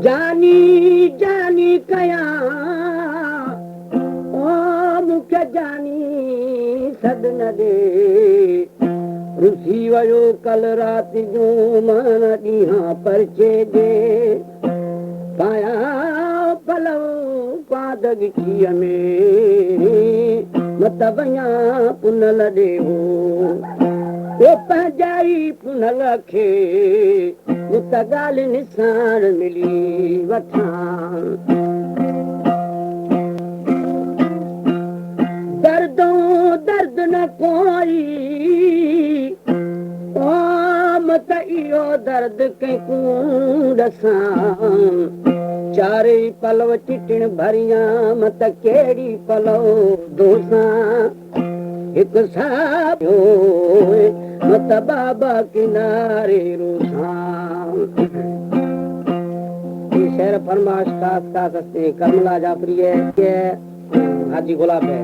जानी जानी कया ओ मुख्य जानी सद न दे रुसी वयो कल रात जो मान ॾींहं परचे जे पाया पलव पादगीअ में मत वञा पुनल ॾेहो ओ पंहिंजाई पुनल खे मुत ॻाल्हि निसाण मिली वठां दर्दो दर्द न कोई ओ मत इहो दर्द कंहिं ॾसां चारे पलव चिटिण भरियां मत कहिड़ी पलव दोसां हिकु साबियो मत बाबा किनारे रूसां शेर फरमाश खास खास हस्ते कमला जाफरी है के हाजी गुलाब है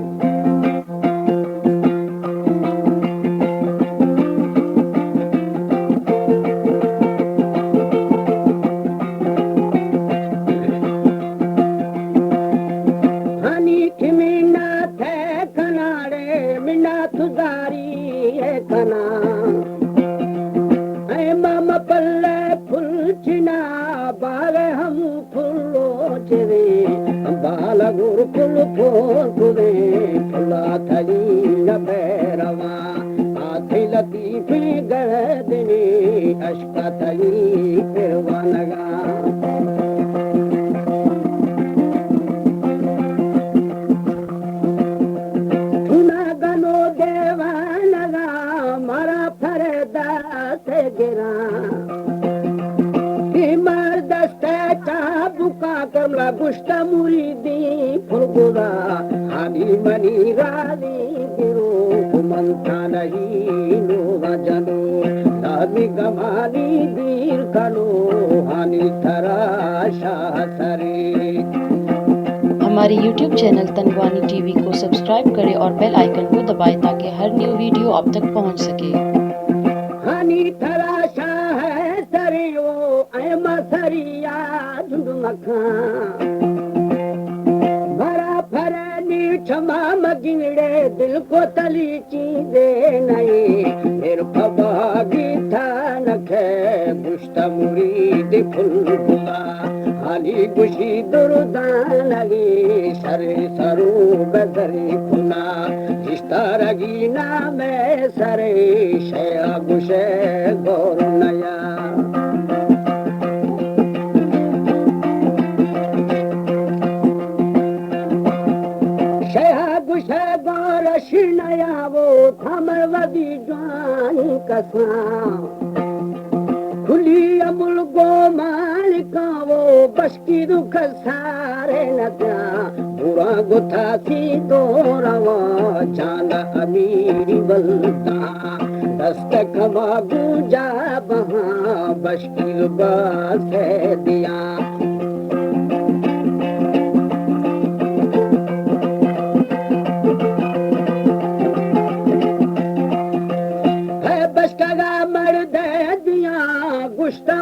हमारे YouTube चैनल तनवानी टीवी को सब्सक्राइब करें और बेल आइकन को दबाएं ताकि हर न्यू वीडियो आप तक पहुंच सके। हानी थराशा है सरियो ऐ मसरिया झुंडमखा भरा फरनी क्षमा मगिड़े दिल को तली चीजे नहीं फिर फबागी था नखे पुष्ट मुरीद फुल बुला हाली गुशी दुर्दान लगी सरे सरू बदरी खुना जिस्तारगी नाम सरे शया गुशे गौर नया शया गुशे गौर शिनया वो थमर वदी जानी कसा खुली अमुल गो मालिका वो बशकी दुख सारे न त्या बुरा गुथा सी दो रवा चांद अमीरी बलता दस्त खमा गुजा बहा बशकी बस दिया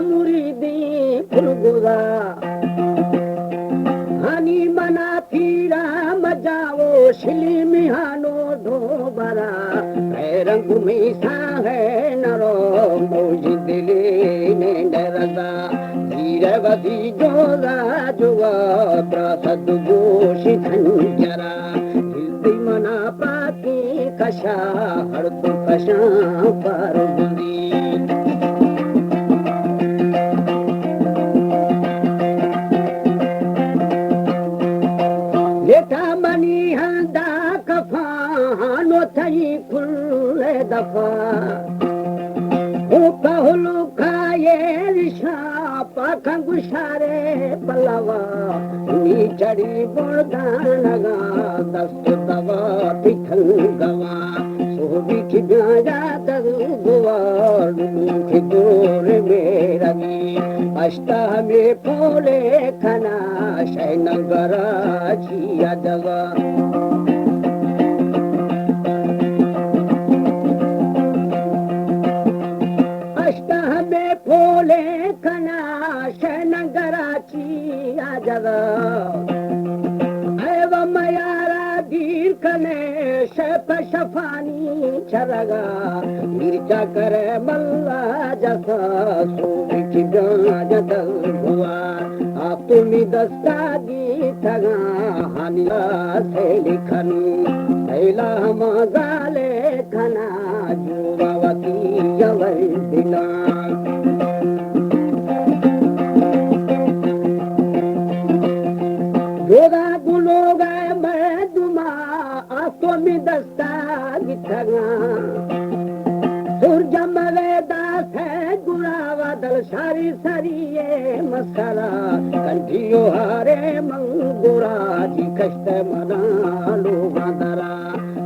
मुरीदी फुलगुदा हनी मना फिरा मजाओ शिली मिहानो ढोबरा रंग में सा है नरो मौज दिले ने डरदा धीरे वधी जोरा जुआ प्रसद गोशी खंजरा हिलती मना पाती कशा हर तो कशा पर बुंदी दफा कहलू खाए रिशा पाख गुशारे पलवा नी चढ़ी बोर्दानगा दस्त दवा पिठल गवा सोबी खिजाया दर गुवार खिदोर मेरगी अष्टा में पोले खना शैनगरा छिया दवा फूले खन मना शनगराची आजर हैव मयारा दीर कने शप शफानी छरगा मिर्चा करे मल्ला जसा सोच जदल हुआ तुमी दस्ता दी थगा हानिया से लिखनी पहला मजाले खना जुवावती जवल दिना जोगा गुलोगा मैं दुमा तुमी दस्ता दी थगा सूरज मवेदास है गुड़ावा दल सारी सरिये मसाला कंठियो हारे मंगुरा जी कष्ट मना लोगा दरा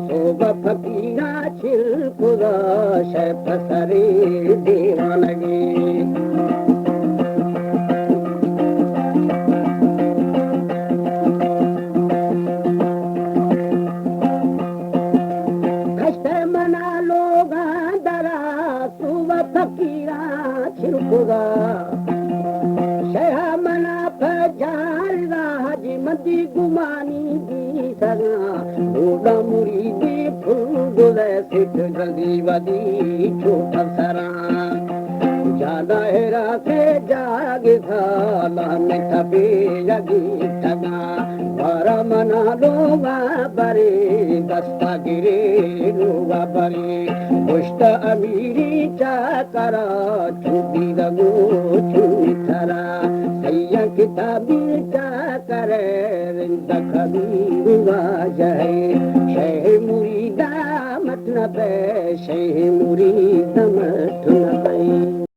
सोब फकीरा छिलकुदा शैफ सरे देवा लगे फकीरा छिलकुदा शहा मना पजारदा हाजी मदी गुमानी दी सगा लोगा मुरीदी फुल गुले सिट जल्दी वदी छोटा सरा ज्यादा हेरा से जागे साला में थपे यगी ठगा बारा मना लोगा बरे दस्ता गिरे लोगा बरे पुष्ट अमीरी चाकरा छुपी दगो छुई थरा सैया किताबी चाकरे रिंदा खबी वाजहे शह मुरीदा मत न पे शह मुरीदा मत न पे